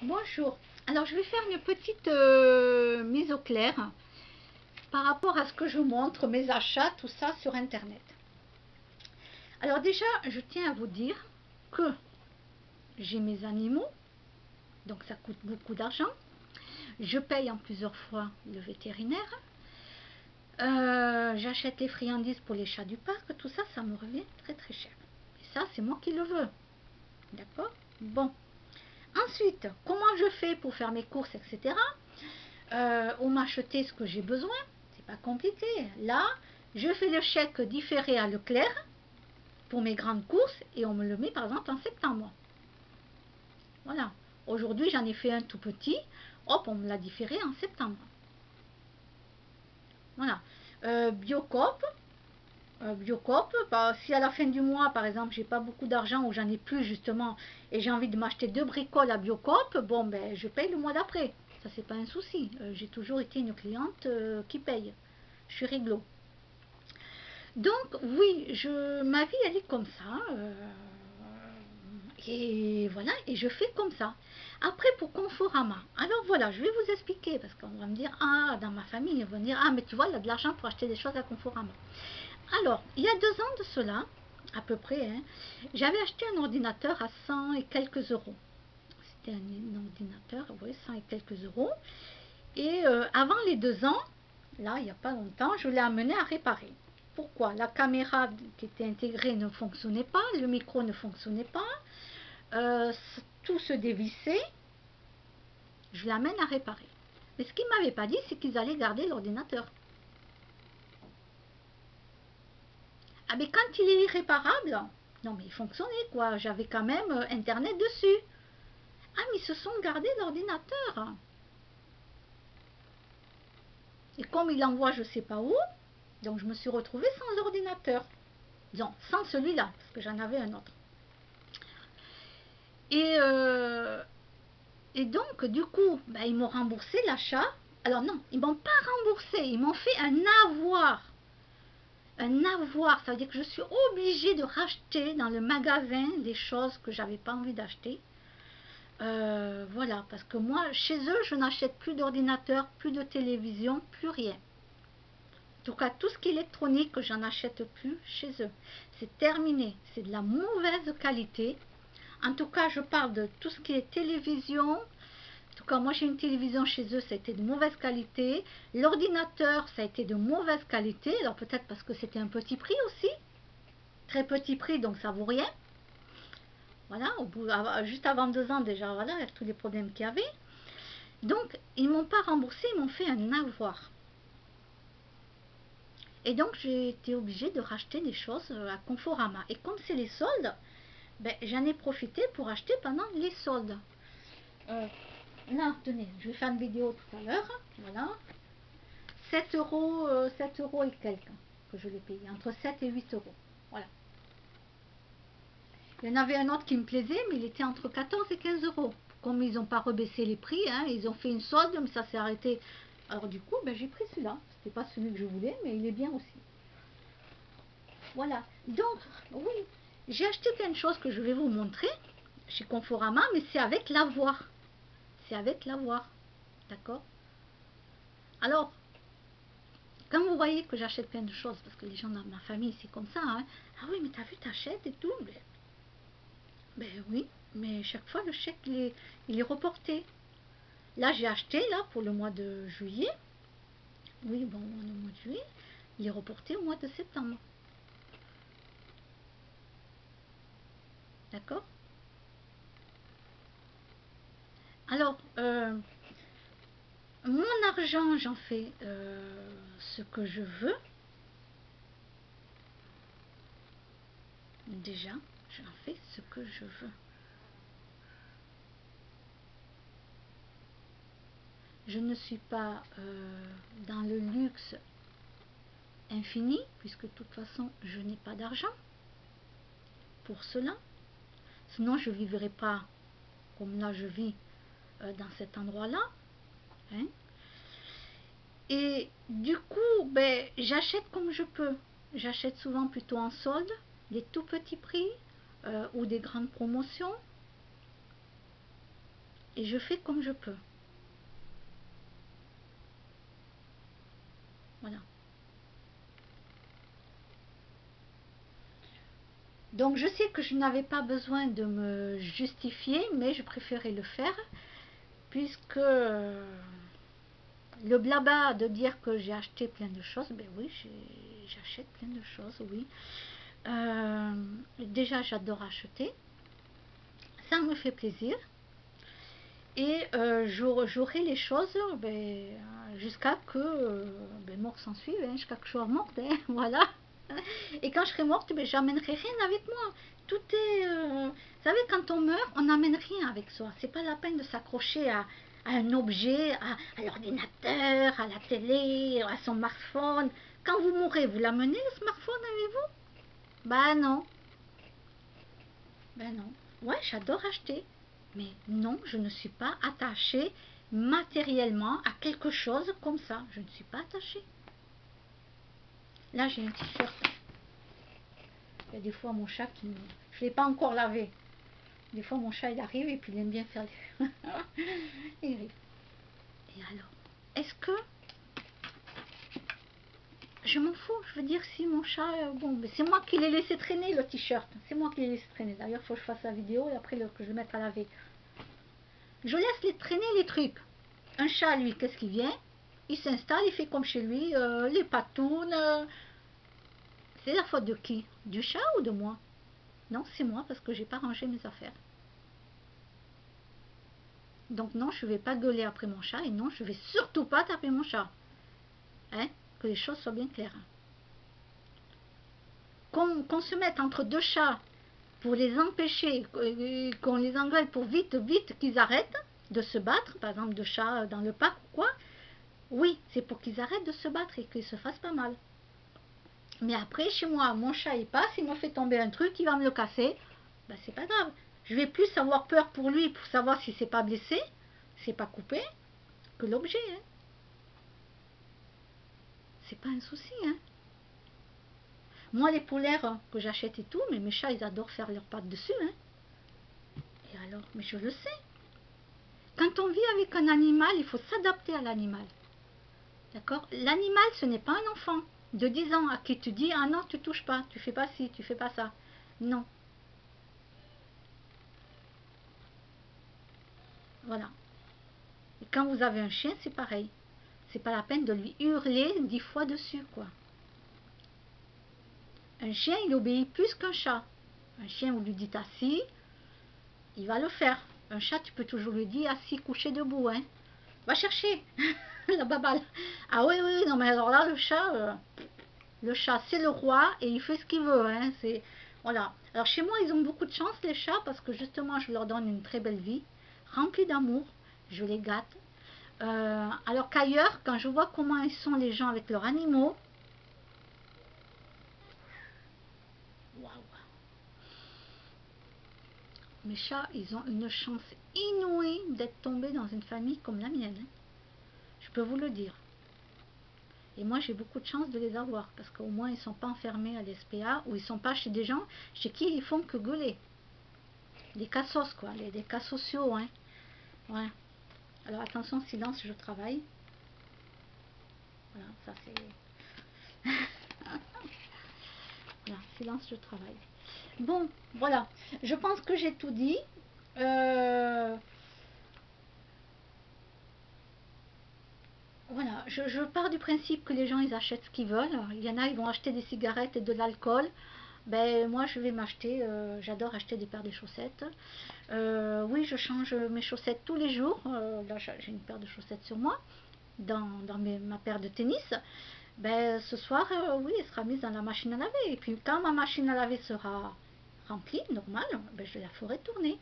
Bonjour. Alors je vais faire une petite mise au clair par rapport à ce que je montre, mes achats, tout ça sur internet. Alors déjà, je tiens à vous dire que j'ai mes animaux, donc ça coûte beaucoup d'argent. Je paye en plusieurs fois le vétérinaire. J'achète les friandises pour les chats du parc, tout ça, ça me revient très très cher. Et ça, c'est moi qui le veux. D'accord? Bon. Ensuite, comment je fais pour faire mes courses, etc. Ou m'acheter ce que j'ai besoin, c'est pas compliqué. Là, je fais le chèque différé à Leclerc pour mes grandes courses et on me le met par exemple en septembre. Voilà. Aujourd'hui, j'en ai fait un tout petit. Hop, on me l'a différé en septembre. Voilà. Biocoop. Biocoop, bah, si à la fin du mois, par exemple, j'ai pas beaucoup d'argent ou j'en ai plus justement et j'ai envie de m'acheter 2 bricoles à Biocoop, bon ben je paye le mois d'après. Ça c'est pas un souci. J'ai toujours été une cliente qui paye. Je suis réglo. Donc oui, ma vie elle est comme ça. Et voilà, et je fais comme ça. Après pour Conforama, alors voilà, je vais vous expliquer parce qu'on va me dire, ah, dans ma famille, ils vont me dire, ah, mais tu vois, il y a de l'argent pour acheter des choses à Conforama. Alors, il y a 2 ans de cela, à peu près, hein, j'avais acheté un ordinateur à 100 et quelques euros. C'était un ordinateur, oui, 100 et quelques euros. Et avant les 2 ans, là, il n'y a pas longtemps, je l'ai amené à réparer. Pourquoi? La caméra qui était intégrée ne fonctionnait pas, le micro ne fonctionnait pas, euh, tout se dévissait. Je l'amène à réparer. Mais ce qu'ils ne m'avaient pas dit, c'est qu'ils allaient garder l'ordinateur. Ah mais quand il est irréparable, non mais il fonctionnait quoi, j'avais quand même internet dessus. Ah mais ils se sont gardés l'ordinateur. Et comme il envoie je sais pas où, donc je me suis retrouvée sans ordinateur. Non, sans celui-là, parce que j'en avais un autre. Et, euh, et donc du coup, ben, ils m'ont remboursé l'achat. Alors non, ils m'ont pas remboursé, ils m'ont fait un avoir. Un avoir, ça veut dire que je suis obligée de racheter dans le magasin des choses que j'avais pas envie d'acheter. Voilà, parce que moi, chez eux, je n'achète plus d'ordinateur, plus de télévision, plus rien. En tout cas, tout ce qui est électronique, j'en achète plus chez eux. C'est terminé, c'est de la mauvaise qualité. En tout cas, je parle de tout ce qui est télévision. En tout cas, moi j'ai une télévision chez eux, ça a été de mauvaise qualité. L'ordinateur, ça a été de mauvaise qualité. Alors peut-être parce que c'était un petit prix aussi. Très petit prix, donc ça vaut rien. Voilà, juste avant 2 ans déjà, voilà, avec tous les problèmes qu'il y avait. Donc, ils ne m'ont pas remboursé, ils m'ont fait un avoir. Et donc, j'ai été obligée de racheter des choses à Conforama. Et comme c'est les soldes, ben, j'en ai profité pour acheter pendant les soldes. Euh, Là, tenez, je vais faire une vidéo tout à l'heure. Voilà. 7 euros, 7 euros et quelques que je l'ai payé. Entre 7 et 8 euros. Voilà. Il y en avait un autre qui me plaisait, mais il était entre 14 et 15 euros. Comme ils n'ont pas rebaissé les prix, hein, ils ont fait une solde, mais ça s'est arrêté. Alors du coup, ben, j'ai pris celui-là. C'était pas celui que je voulais, mais il est bien aussi. Voilà. Donc, oui, j'ai acheté plein de choses que je vais vous montrer chez Conforama, mais c'est avec l'avoir. C'est avec l'avoir. D'accord? Alors, quand vous voyez que j'achète plein de choses, parce que les gens dans ma famille, c'est comme ça, hein, ah oui, mais t'as vu, t'achètes et tout. Ben oui, mais chaque fois, le chèque, il est reporté. Là, j'ai acheté, là, pour le mois de juillet. Oui, bon, le mois de juillet, il est reporté au mois de septembre. D'accord? Alors, mon argent, j'en fais ce que je veux. Déjà, j'en fais ce que je veux. Je ne suis pas dans le luxe infini, puisque de toute façon, je n'ai pas d'argent pour cela. Sinon, je ne vivrai pas comme là je vis dans cet endroit-là. Hein. Et du coup, ben, j'achète comme je peux. J'achète souvent plutôt en solde, des tout petits prix ou des grandes promotions. et je fais comme je peux. Voilà. Donc je sais que je n'avais pas besoin de me justifier, mais je préférais le faire, puisque le blabla de dire que j'ai acheté plein de choses, ben oui, j'achète plein de choses, oui. Déjà, j'adore acheter, ça me fait plaisir, et j'aurai les choses jusqu'à que mort s'en suive, hein, jusqu'à que je sois morte, hein, voilà. Et quand je serai morte, j'amènerai rien avec moi. Tout est... vous savez, quand on meurt, on n'amène rien avec soi. C'est pas la peine de s'accrocher à un objet, à l'ordinateur, à la télé, à son smartphone. Quand vous mourrez, vous l'amenez le smartphone avec vous? Ben non. Ben non. Ouais, j'adore acheter. Mais non, je ne suis pas attachée matériellement à quelque chose comme ça. Je ne suis pas attachée. Là, j'ai un t-shirt. Il y a des fois mon chat qui... Je ne l'ai pas encore lavé. Des fois mon chat il arrive et puis il aime bien faire des... il arrive. Et alors, est-ce que... Je m'en fous, je veux dire si mon chat... bon, c'est moi qui l'ai laissé traîner le t-shirt. C'est moi qui l'ai laissé traîner. D'ailleurs, il faut que je fasse la vidéo et après que je le mette à laver. Je laisse les traîner les trucs. Un chat, lui, qu'est-ce qu'il vient? Il s'installe, il fait comme chez lui, les patounes. C'est la faute de qui? Du chat ou de moi? Non, c'est moi parce que j'ai pas rangé mes affaires. Donc non, je ne vais pas gueuler après mon chat et non, je ne vais surtout pas taper mon chat. Hein? Que les choses soient bien claires. Qu'on se mette entre deux chats pour les empêcher, qu'on les engueule pour vite qu'ils arrêtent de se battre, par exemple deux chats dans le parc ou quoi, oui, c'est pour qu'ils arrêtent de se battre et qu'ils se fassent pas mal. Mais après, chez moi, mon chat il passe, il me fait tomber un truc, il va me le casser, ben, c'est pas grave. Je vais plus avoir peur pour lui, pour savoir si c'est pas blessé, c'est pas coupé, que l'objet. Hein. C'est pas un souci. Hein. Moi, les polaires que j'achète et tout, mais mes chats, ils adorent faire leurs pattes dessus. Hein. Et alors, mais je le sais. Quand on vit avec un animal, il faut s'adapter à l'animal. D'accord? L'animal, ce n'est pas un enfant de 10 ans à qui tu dis, ah non, tu touches pas, tu fais pas ci, tu fais pas ça. Non. Voilà. Et quand vous avez un chien, c'est pareil. C'est pas la peine de lui hurler 10 fois dessus, quoi. Un chien, il obéit plus qu'un chat. Un chien, vous lui dites assis, il va le faire. Un chat, tu peux toujours lui dire assis, couché, debout. Hein. Va chercher la baballe. Ah oui, oui, non, mais alors là, le chat, c'est le roi et il fait ce qu'il veut. Hein. Voilà. Alors chez moi, ils ont beaucoup de chance, les chats, parce que justement, je leur donne une très belle vie, remplie d'amour. Je les gâte. Alors qu'ailleurs, quand je vois comment ils sont les gens avec leurs animaux, waouh. Mes chats, ils ont une chance inouïe d'être tombés dans une famille comme la mienne. Hein. Je peux vous le dire. Et moi, j'ai beaucoup de chance de les avoir, parce qu'au moins, ils ne sont pas enfermés à l'SPA, ou ils ne sont pas chez des gens chez qui ils font que gueuler. Des cassos, quoi, des cas sociaux. Hein. Ouais. Alors attention, silence, je travaille. Voilà, ça c'est... Voilà, silence, je travaille. Bon, voilà. Je pense que j'ai tout dit. Voilà, je pars du principe que les gens, ils achètent ce qu'ils veulent. Il y en a, ils vont acheter des cigarettes et de l'alcool. Ben, moi, je vais m'acheter, j'adore acheter des paires de chaussettes. Oui, je change mes chaussettes tous les jours. Là, j'ai une paire de chaussettes sur moi, dans ma paire de tennis. Ben, ce soir, oui, elle sera mise dans la machine à laver. Et puis, quand ma machine à laver sera remplie, normal, ben, je la ferai tourner.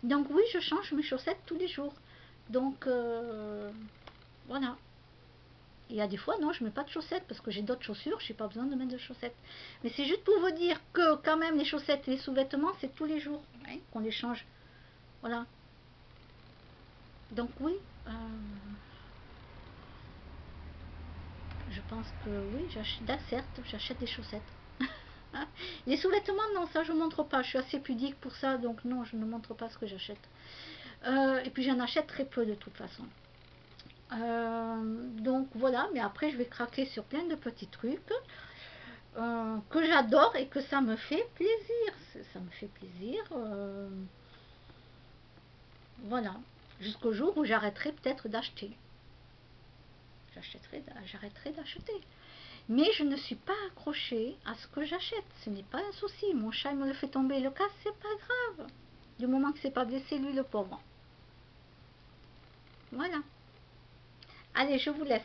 Donc, oui, je change mes chaussettes tous les jours. Donc, voilà. Il y a des fois, non, je ne mets pas de chaussettes parce que j'ai d'autres chaussures, je n'ai pas besoin de mettre de chaussettes. Mais c'est juste pour vous dire que quand même les chaussettes et les sous-vêtements, c'est tous les jours hein, qu'on les change. Voilà. Donc oui, je pense que oui, certes, j'achète des chaussettes. Les sous-vêtements, non, ça je ne montre pas. Je suis assez pudique pour ça, donc non, je ne montre pas ce que j'achète. Et puis j'en achète très peu de toute façon. Donc voilà, mais après je vais craquer sur plein de petits trucs que j'adore et que ça me fait plaisir. Ça me fait plaisir. Voilà. Jusqu'au jour où j'arrêterai peut-être d'acheter. J'arrêterai d'acheter. Mais je ne suis pas accrochée à ce que j'achète. Ce n'est pas un souci. Mon chat me le fait tomber le casse, c'est pas grave. Du moment que c'est pas blessé, lui, le pauvre. Voilà. Allez, je vous laisse.